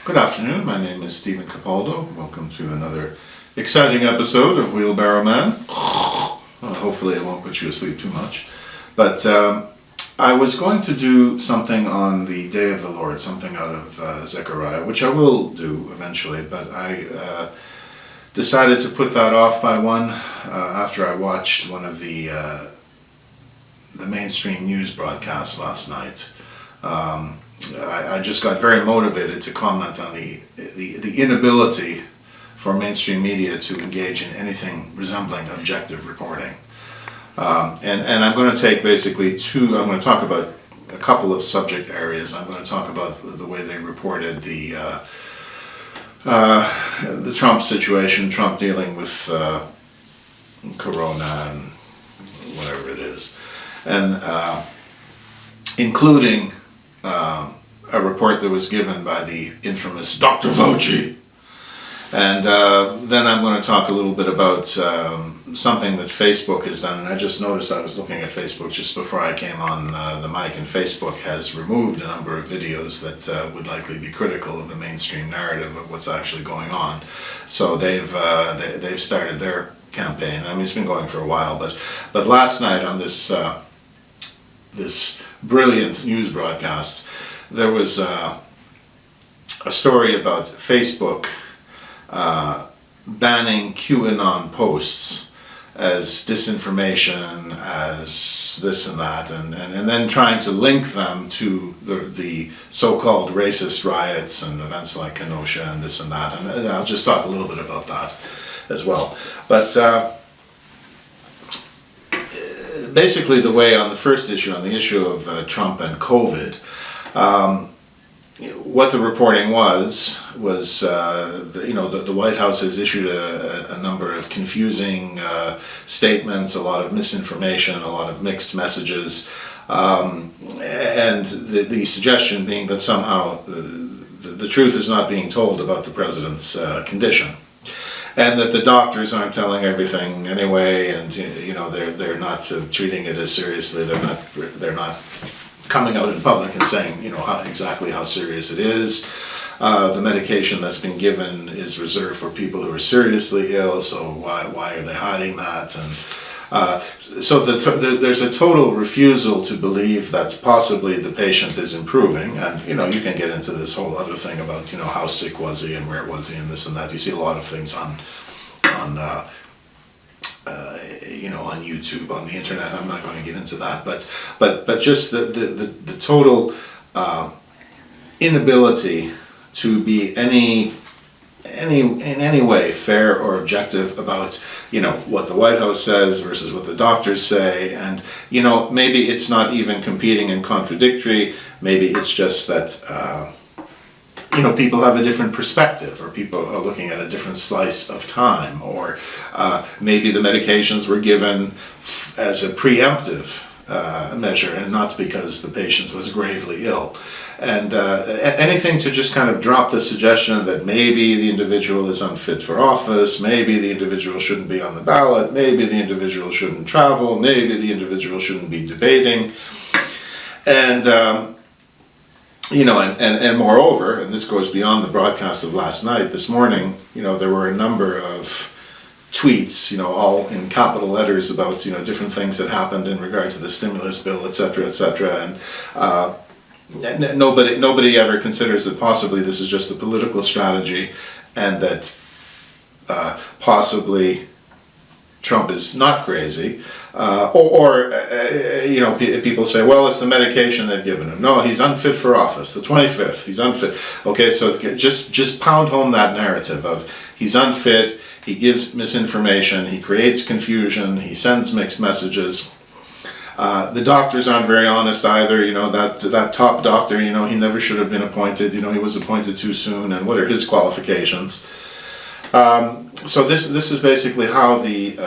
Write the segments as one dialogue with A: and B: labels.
A: Good afternoon, my name is Stephen Capaldo. Welcome to another exciting episode of Wheelbarrow Man. Hopefully I won't put you asleep too much. But I was going to do something on the Day of the Lord, something out of Zechariah, which I will do eventually, but I decided to put that off by one after I watched one of the mainstream news broadcasts last night. I just got very motivated to comment on the inability for mainstream media to engage in anything resembling objective reporting. And I'm going to take basically I'm going to talk about a couple of subject areas. I'm going to talk about the way they reported the Trump situation, Trump dealing with Corona and whatever it is, and including a report that was given by the infamous Dr. Fauci. And then I'm going to talk a little bit about something that Facebook has done. And I just noticed, I was looking at Facebook just before I came on the mic, and Facebook has removed a number of videos that would likely be critical of the mainstream narrative of what's actually going on. So they've started their campaign. I mean, it's been going for a while, but last night on this brilliant news broadcast, there was a story about Facebook banning QAnon posts as disinformation, as this and that, and then trying to link them to the so-called racist riots and events like Kenosha and this and that, and I'll just talk a little bit about that as well. But basically the way on the first issue, on the issue of Trump and COVID, what the reporting was the White House has issued a number of confusing statements, a lot of misinformation, a lot of mixed messages, and the suggestion being that somehow the truth is not being told about the president's condition, and that the doctors aren't telling everything anyway, and they're not treating it as seriously. They're not coming out in public and saying, exactly how serious it is. The medication that's been given is reserved for people who are seriously ill, so why are they hiding that? And so there's a total refusal to believe that possibly the patient is improving. And, you can get into this whole other thing about, how sick was he and where was he and this and that. You see a lot of things on YouTube, on the internet. I'm not going to get into that, but just the total inability to be in any way fair or objective about what the White House says versus what the doctors say, and maybe it's not even competing and contradictory. Maybe it's just that people have a different perspective, or people are looking at a different slice of time, or maybe the medications were given as a preemptive measure and not because the patient was gravely ill. And anything to just kind of drop the suggestion that maybe the individual is unfit for office, maybe the individual shouldn't be on the ballot, maybe the individual shouldn't travel, maybe the individual shouldn't be debating. And and moreover, and this goes beyond the broadcast of last night, this morning, there were a number of tweets, all in capital letters about, different things that happened in regard to the stimulus bill, etc., etc. And nobody ever considers that possibly this is just a political strategy, and that possibly Trump is not crazy, people say, well, it's the medication they've given him. No, he's unfit for office. The 25th, he's unfit. Okay, so just pound home that narrative of he's unfit, he gives misinformation, he creates confusion, he sends mixed messages. The doctors aren't very honest either. That top doctor, he never should have been appointed. He was appointed too soon, and what are his qualifications? So this is basically how the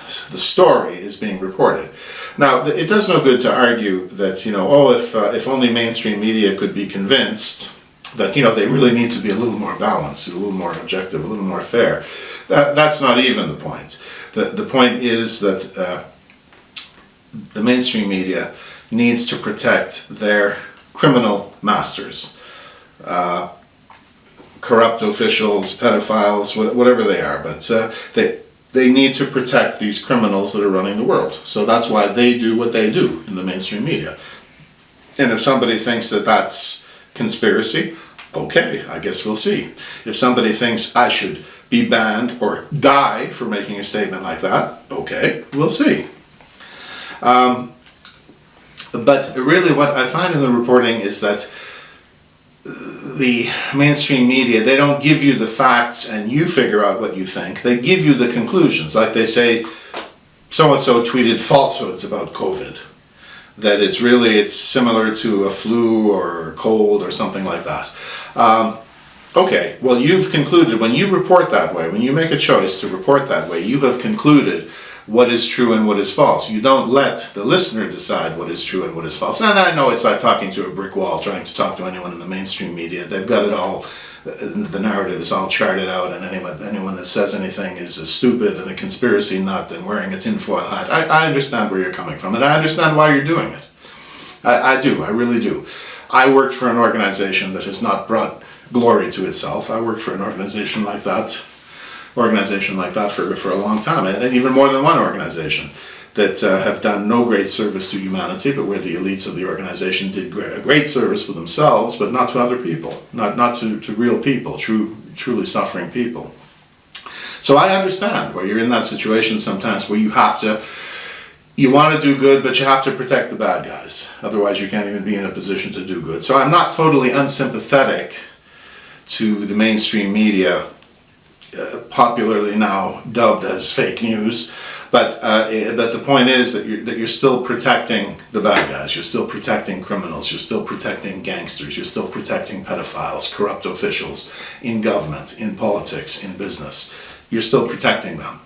A: story is being reported. Now, it does no good to argue that if only mainstream media could be convinced that they really need to be a little more balanced, a little more objective, a little more fair. That's not even the point. The point is that the mainstream media needs to protect their criminal masters. corrupt officials, pedophiles, whatever they are, but they need to protect these criminals that are running the world. So that's why they do what they do in the mainstream media. And if somebody thinks that that's conspiracy, okay, I guess we'll see. If somebody thinks I should be banned or die for making a statement like that, okay, we'll see. But really what I find in the reporting is that the mainstream media, they don't give you the facts and you figure out what you think. They give you the conclusions. Like they say, so-and-so tweeted falsehoods about COVID. That it's similar to a flu or cold or something like that. Okay, well you've concluded, when you report that way, when you make a choice to report that way, you have concluded what is true and what is false. You don't let the listener decide what is true and what is false. And I know it's like talking to a brick wall, trying to talk to anyone in the mainstream media. They've got it all, the narrative is all charted out, and anyone that says anything is a stupid and a conspiracy nut and wearing a tinfoil hat. I understand where you're coming from, and I understand why you're doing it. I do, I really do. I worked for an organization that has not brought glory to itself. I worked for an organization like that for a long time, and even more than one organization that have done no great service to humanity, but where the elites of the organization did a great service for themselves, but not to other people, not to real people, truly suffering people. So I understand where you're in that situation sometimes where you want to do good, but you have to protect the bad guys. Otherwise you can't even be in a position to do good. So I'm not totally unsympathetic to the mainstream media, popularly now dubbed as fake news, but the point is that you're still protecting the bad guys, you're still protecting criminals, you're still protecting gangsters, you're still protecting pedophiles, corrupt officials in government, in politics, in business. You're still protecting them.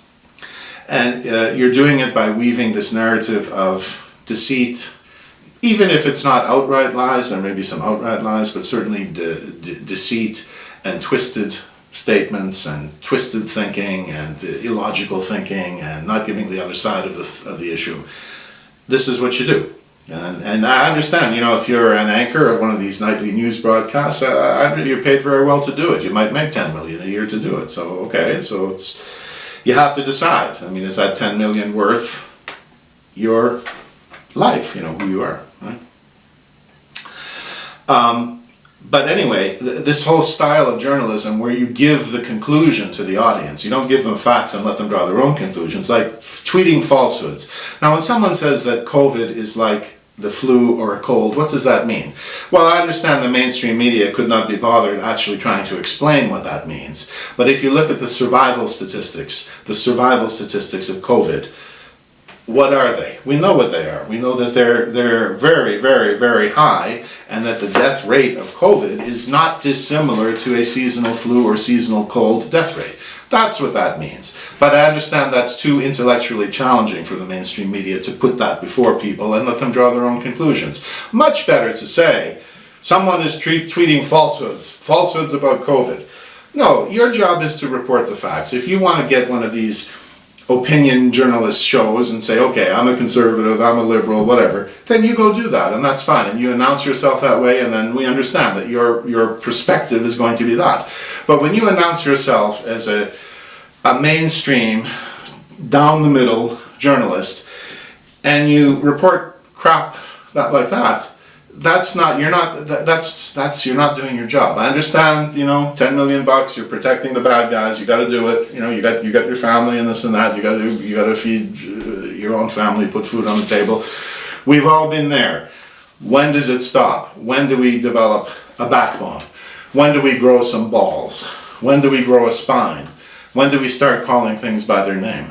A: And you're doing it by weaving this narrative of deceit, even if it's not outright lies. There may be some outright lies, but certainly deceit and twisted statements and twisted thinking and illogical thinking and not giving the other side of the issue. This is what you do. And I understand, if you're an anchor of one of these nightly news broadcasts, you're paid very well to do it. You might make 10 million a year to do it. So, okay, so you have to decide. I mean, is that 10 million worth your life, who you are, right? But anyway, this whole style of journalism where you give the conclusion to the audience, you don't give them facts and let them draw their own conclusions, like tweeting falsehoods. Now, when someone says that COVID is like the flu or a cold, what does that mean? Well, I understand the mainstream media could not be bothered actually trying to explain what that means. But if you look at the survival statistics of COVID, what are they? We know what they are. We know that they're very, very, very high, and that the death rate of COVID is not dissimilar to a seasonal flu or seasonal cold death rate. That's what that means. But I understand that's too intellectually challenging for the mainstream media to put that before people and let them draw their own conclusions. Much better to say, someone is tweeting falsehoods about COVID. No, your job is to report the facts. If you want to get one of these opinion journalist shows and say, okay, I'm a conservative, I'm a liberal, whatever, then you go do that, and that's fine, and you announce yourself that way, and then we understand that your perspective is going to be that. But when you announce yourself as a mainstream, down the middle journalist, and you report crap like that, you're not doing your job. I understand, $10 million, you're protecting the bad guys, you got to do it, you got your family and this and that, you got to feed your own family, put food on the table. We've all been there. When does it stop? When do we develop a backbone? When do we grow some balls? When do we grow a spine? When do we start calling things by their name?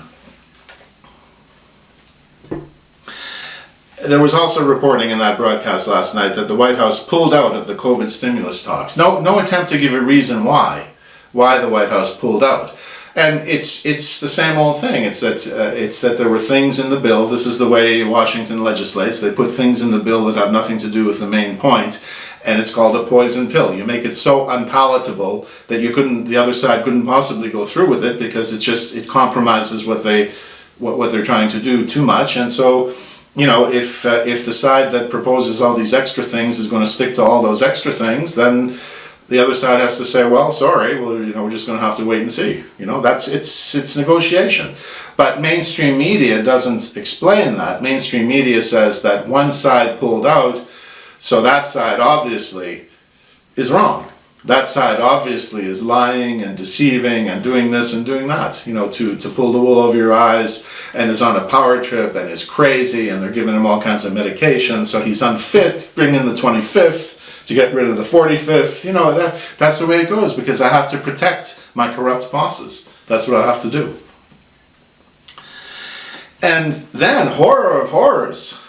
A: There was also reporting in that broadcast last night that the White House pulled out of the COVID stimulus talks. No attempt to give a reason why the White House pulled out. And it's the same old thing. It's that there were things in the bill. This is the way Washington legislates. They put things in the bill that have nothing to do with the main point, and it's called a poison pill. You make it so unpalatable that the other side couldn't possibly go through with it because it compromises what they're trying to do too much. And so, if the side that proposes all these extra things is going to stick to all those extra things, then the other side has to say, well, sorry, well, we're just going to have to wait and see. It's negotiation. But mainstream media doesn't explain that. Mainstream media says that one side pulled out, so that side obviously is wrong. That side obviously is lying and deceiving and doing this and doing that, to pull the wool over your eyes, and is on a power trip and is crazy, and they're giving him all kinds of medication, so he's unfit, bring in the 25th to get rid of the 45th. That's the way it goes, because I have to protect my corrupt bosses. That's what I have to do. And then, horror of horrors,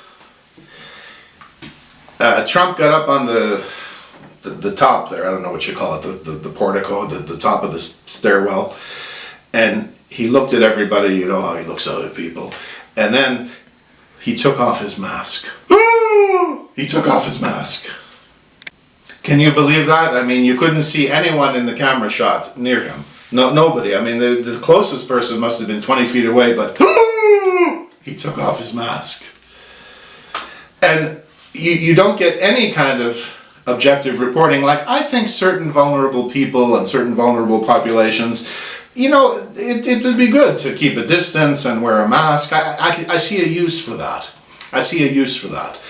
A: Trump got up on the top there, I don't know what you call it, the portico, the top of the stairwell, and he looked at everybody, how he looks out at people, and then he took off his mask. He took off his mask. Can you believe that? I mean, you couldn't see anyone in the camera shot near him. No, nobody. I mean, the closest person must have been 20 feet away, but he took off his mask. And you don't get any kind of objective reporting. Like, I think certain vulnerable people and certain vulnerable populations, it would be good to keep a distance and wear a mask. I see a use for that. I see a use for that.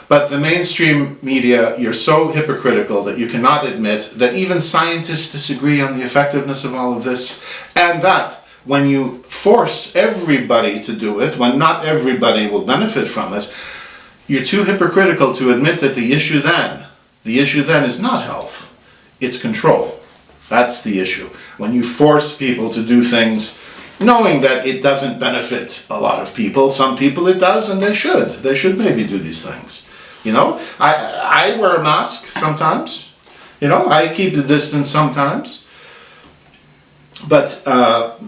A: But the mainstream media, you're so hypocritical that you cannot admit that even scientists disagree on the effectiveness of all of this, and that when you force everybody to do it, when not everybody will benefit from it, you're too hypocritical to admit that the issue then is not health, it's control. That's the issue. When you force people to do things knowing that it doesn't benefit a lot of people, some people it does, and they should. They should maybe do these things. I wear a mask sometimes. I keep the distance sometimes. But, I'm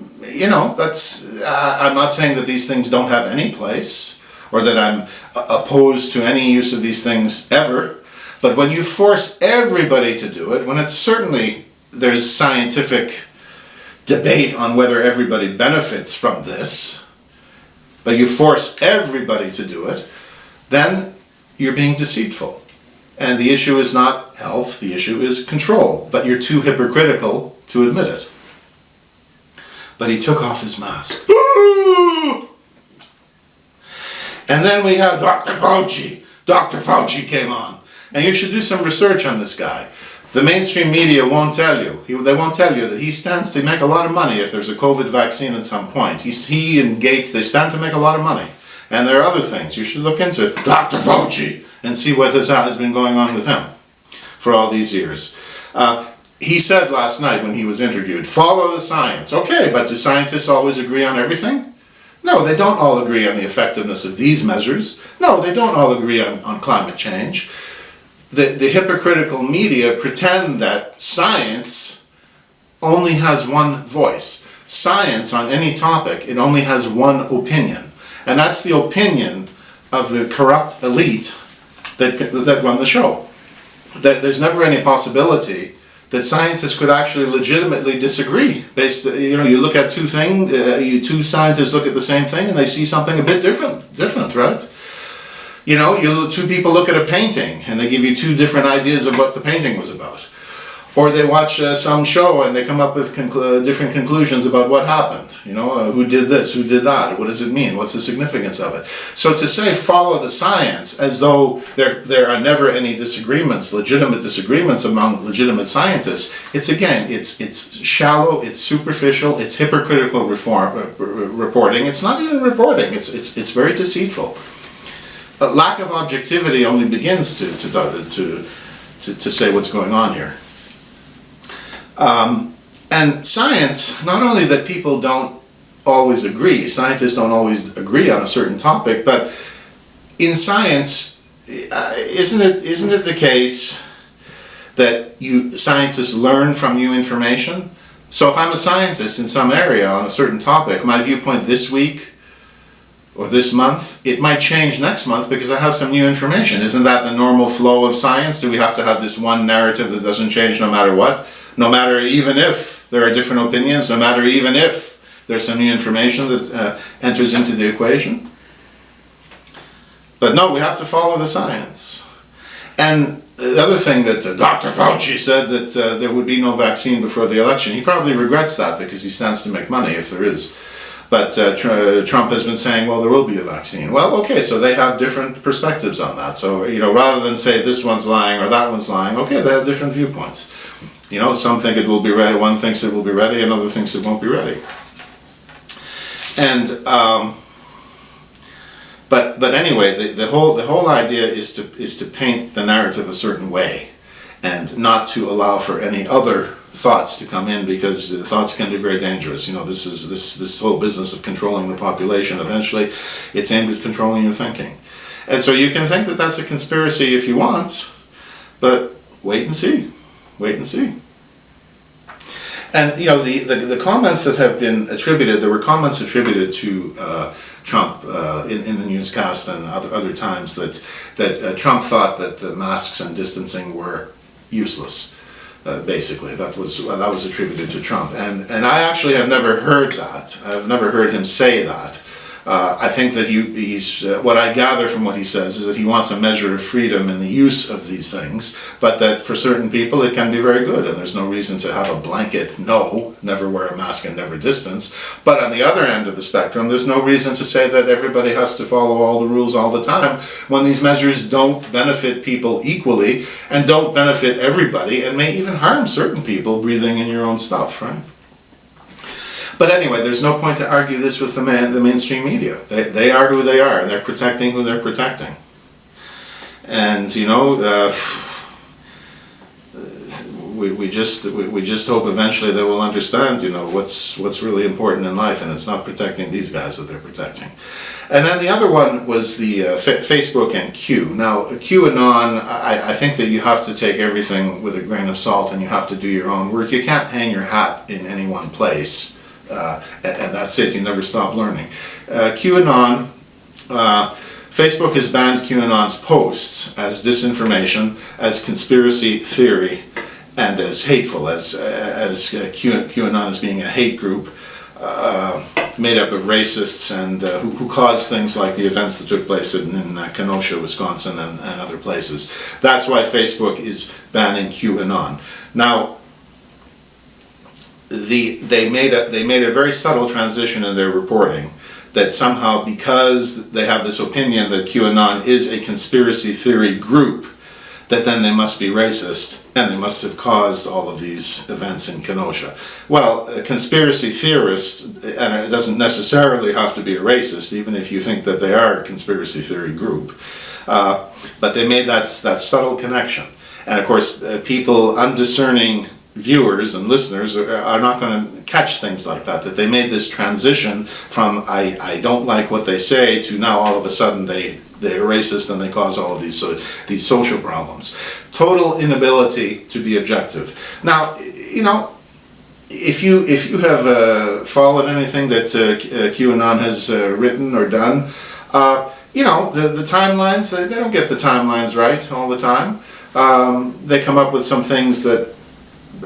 A: not saying that these things don't have any place, or that I'm opposed to any use of these things ever. But when you force everybody to do it, when it's certainly, there's scientific debate on whether everybody benefits from this, but you force everybody to do it, then you're being deceitful. And the issue is not health, the issue is control. But you're too hypocritical to admit it. But he took off his mask. And then we have Dr. Fauci. Dr. Fauci came on. And you should do some research on this guy. The mainstream media won't tell you. They won't tell you that he stands to make a lot of money if there's a COVID vaccine at some point. He and Gates, they stand to make a lot of money. And there are other things. You should look into Dr. Fauci and see what has been going on with him for all these years. He said last night when he was interviewed, follow the science. Okay, but do scientists always agree on everything? No, they don't all agree on the effectiveness of these measures. No, they don't all agree on climate change. The hypocritical media pretend that science only has one voice. Science on any topic, it only has one opinion. And that's the opinion of the corrupt elite that run the show. That there's never any possibility that scientists could actually legitimately disagree. You look at two scientists look at the same thing and they see something a bit different, right? Two people look at a painting and they give you two different ideas of what the painting was about. Or they watch some show and they come up with different conclusions about what happened. Who did this, who did that, what does it mean, what's the significance of it. So to say follow the science as though there are never any disagreements, legitimate disagreements among legitimate scientists, it's shallow, it's superficial, it's hypocritical reporting. It's not even reporting, it's very deceitful. Lack of objectivity only begins to say what's going on here. And science, not only that people don't always agree, scientists don't always agree on a certain topic, but in science, isn't it the case that scientists learn from new information? So if I'm a scientist in some area on a certain topic, my viewpoint this week or this month, it might change next month because I have some new information. Isn't that the normal flow of science? Do we have to have this one narrative that doesn't change no matter what? No matter even if there are different opinions, no matter even if there's some new information that enters into the equation? But no, we have to follow the science. And the other thing that Dr. Fauci said, that there would be no vaccine before the election. He probably regrets that because he stands to make money if there is. But Trump has been saying, well, there will be a vaccine. Well, okay, so they have different perspectives on that. So, rather than say this one's lying or that one's lying, okay, they have different viewpoints. Some think it will be ready, one thinks it will be ready, another thinks it won't be ready. And, but anyway, the whole idea is to paint the narrative a certain way, and not to allow for any other thoughts to come in, because thoughts can be very dangerous. This whole business of controlling the population, eventually it's aimed at controlling your thinking. And so you can think that that's a conspiracy if you want, but wait and see. And the comments that have been attributed, there were comments attributed to Trump in the newscast and other times that Trump thought that masks and distancing were useless. Basically, that was attributed to Trump, and I actually have never heard that. I've never heard him say that. I think that he's what I gather from what he says is that he wants a measure of freedom in the use of these things, but that for certain people it can be very good, and there's no reason to have a blanket no, never wear a mask and never distance. But on the other end of the spectrum, there's no reason to say that everybody has to follow all the rules all the time, when these measures don't benefit people equally and don't benefit everybody, and may even harm certain people breathing in your own stuff, right? But anyway, there's no point to argue this with the mainstream media. They are who they are, and they're protecting who they're protecting. And we just hope eventually they will understand, what's really important in life, and it's not protecting these guys that they're protecting. And then the other one was the Facebook and Q. Now, QAnon, I think that you have to take everything with a grain of salt, and you have to do your own work. You can't hang your hat in any one place. And that's it, you never stop learning. QAnon, Facebook has banned QAnon's posts as disinformation, as conspiracy theory, and as hateful, as QAnon as being a hate group made up of racists and who caused things like the events that took place in Kenosha, Wisconsin, and other places. That's why Facebook is banning QAnon. Now, they made a very subtle transition in their reporting, that somehow because they have this opinion that QAnon is a conspiracy theory group, that then they must be racist and they must have caused all of these events in Kenosha. Well, a conspiracy theorist, and it doesn't necessarily have to be a racist, even if you think that they are a conspiracy theory group, but they made that subtle connection. And of course, people, undiscerning viewers and listeners are not going to catch things like that they made this transition from I don't like what they say to now all of a sudden they're racist and they cause all of these social problems. Total inability to be objective. Now, if you have followed anything that QAnon has written or done, the timelines, they don't get the timelines right all the time. They come up with some things that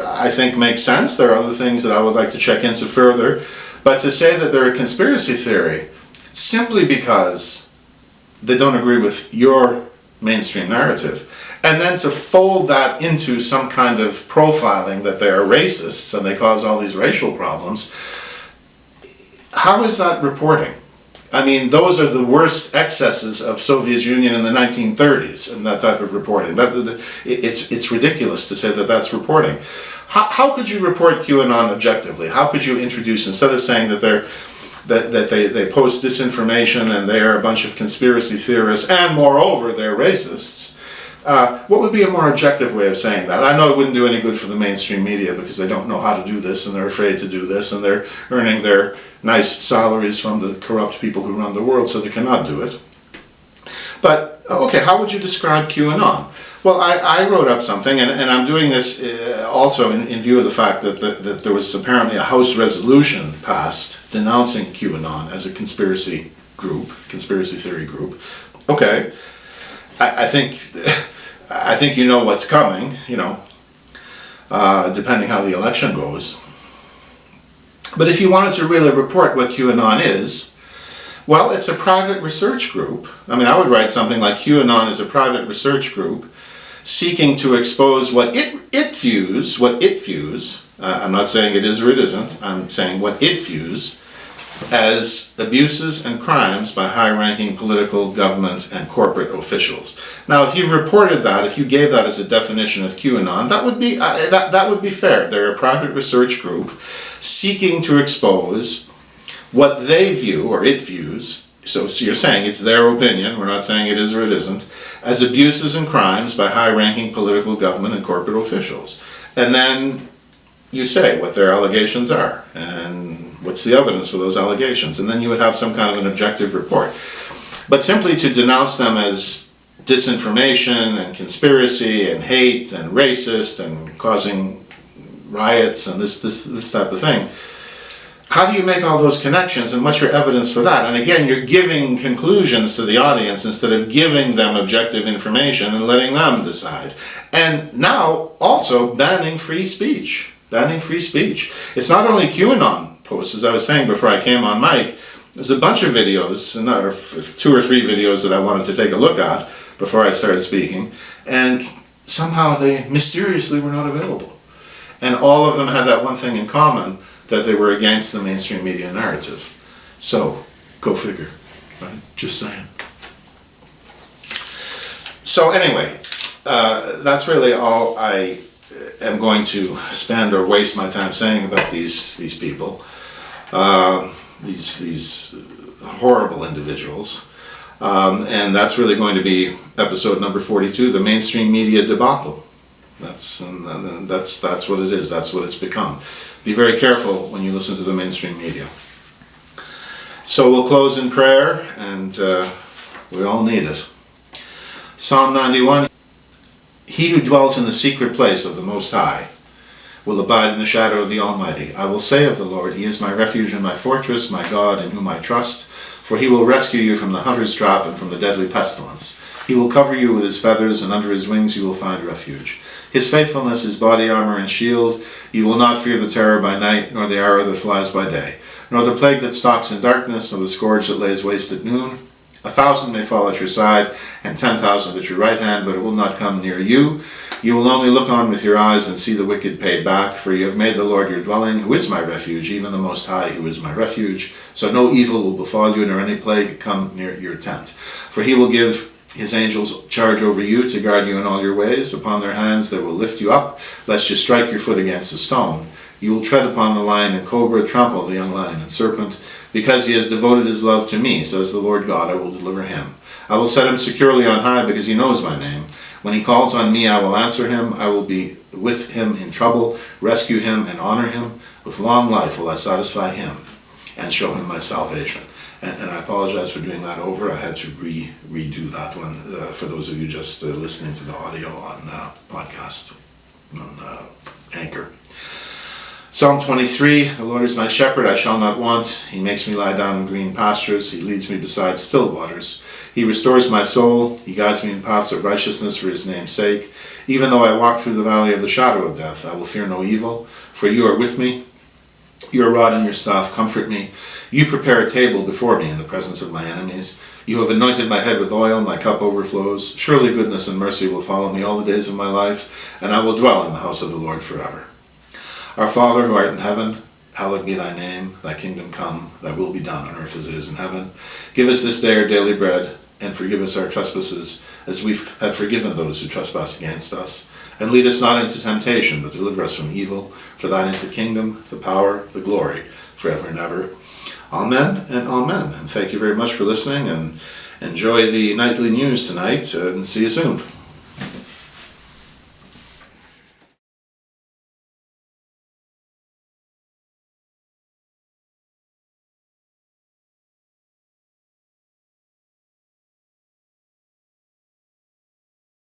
A: I think makes sense. There are other things that I would like to check into further. But to say that they're a conspiracy theory simply because they don't agree with your mainstream narrative, and then to fold that into some kind of profiling that they are racists and they cause all these racial problems, how is that reporting? I mean, those are the worst excesses of Soviet Union in the 1930s, and that type of reporting. It's ridiculous to say that that's reporting. How could you report QAnon objectively? How could you introduce, instead of saying that they post disinformation and they are a bunch of conspiracy theorists and moreover they're racists, what would be a more objective way of saying that? I know it wouldn't do any good for the mainstream media because they don't know how to do this and they're afraid to do this and they're earning their nice salaries from the corrupt people who run the world, so they cannot do it. But, okay, how would you describe QAnon? Well, I wrote up something, and I'm doing this also in view of the fact that there was apparently a House resolution passed denouncing QAnon as a conspiracy theory group. Okay, I think you know what's coming, depending how the election goes. But if you wanted to really report what QAnon is, well, it's a private research group. I mean, I would write something like QAnon is a private research group seeking to expose what it views, I'm not saying it is or it isn't, I'm saying what it views as abuses and crimes by high-ranking political, government, and corporate officials. Now, if you reported that, if you gave that as a definition of QAnon, that would be fair. They're a private research group seeking to expose what they view, or it views, so you're saying it's their opinion, we're not saying it is or it isn't, as abuses and crimes by high-ranking political, government, and corporate officials. And then you say what their allegations are, and what's the evidence for those allegations, and then you would have some kind of an objective report. But simply to denounce them as disinformation and conspiracy and hate and racist and causing riots and this type of thing, how do you make all those connections, and what's your evidence for that? And again, you're giving conclusions to the audience instead of giving them objective information and letting them decide. And now also banning free speech. Banning free speech. It's not only QAnon posts, as I was saying before I came on mic. There's a bunch of videos, another 2 or 3 videos that I wanted to take a look at before I started speaking, and somehow they mysteriously were not available. And all of them had that one thing in common, that they were against the mainstream media narrative. So, go figure, right? Just saying. So anyway, that's really all I am going to spend or waste my time saying about these people, these horrible individuals, and that's really going to be episode number 42, the mainstream media debacle. That's what it is. That's what it's become. Be very careful when you listen to the mainstream media. So we'll close in prayer, and we all need it. Psalm 91. He who dwells in the secret place of the Most High will abide in the shadow of the Almighty. I will say of the Lord, He is my refuge and my fortress, my God in whom I trust. For He will rescue you from the hunter's trap and from the deadly pestilence. He will cover you with His feathers, and under His wings you will find refuge. His faithfulness is body armor and shield. You will not fear the terror by night, nor the arrow that flies by day, nor the plague that stalks in darkness, nor the scourge that lays waste at noon. 1,000 may fall at your side, and 10,000 at your right hand, but it will not come near you. You will only look on with your eyes and see the wicked paid back, for you have made the Lord your dwelling, who is my refuge, even the Most High, who is my refuge. So no evil will befall you, nor any plague come near your tent. For He will give His angels charge over you to guard you in all your ways. Upon their hands they will lift you up, lest you strike your foot against a stone. You will tread upon the lion and cobra, trample the young lion and serpent. Because He has devoted His love to me, says the Lord God, I will deliver him. I will set him securely on high, because he knows my name. When he calls on me, I will answer him. I will be with him in trouble, rescue him and honor him. With long life will I satisfy him and show him my salvation. And I apologize for doing that over. I had to redo that one for those of you just listening to the audio on podcast, on Anchor. Psalm 23, the Lord is my shepherd, I shall not want. He makes me lie down in green pastures. He leads me beside still waters. He restores my soul. He guides me in paths of righteousness for His name's sake. Even though I walk through the valley of the shadow of death, I will fear no evil, for you are with me. Your rod and your staff comfort me. You prepare a table before me in the presence of my enemies. You have anointed my head with oil, my cup overflows. Surely goodness and mercy will follow me all the days of my life, and I will dwell in the house of the Lord forever. Our Father, who art in heaven, hallowed be thy name. Thy kingdom come, thy will be done on earth as it is in heaven. Give us this day our daily bread, and forgive us our trespasses, as we have forgiven those who trespass against us. And lead us not into temptation, but deliver us from evil. For thine is the kingdom, the power, the glory, forever and ever. Amen and amen. And thank you very much for listening, and enjoy the nightly news tonight, and see you soon.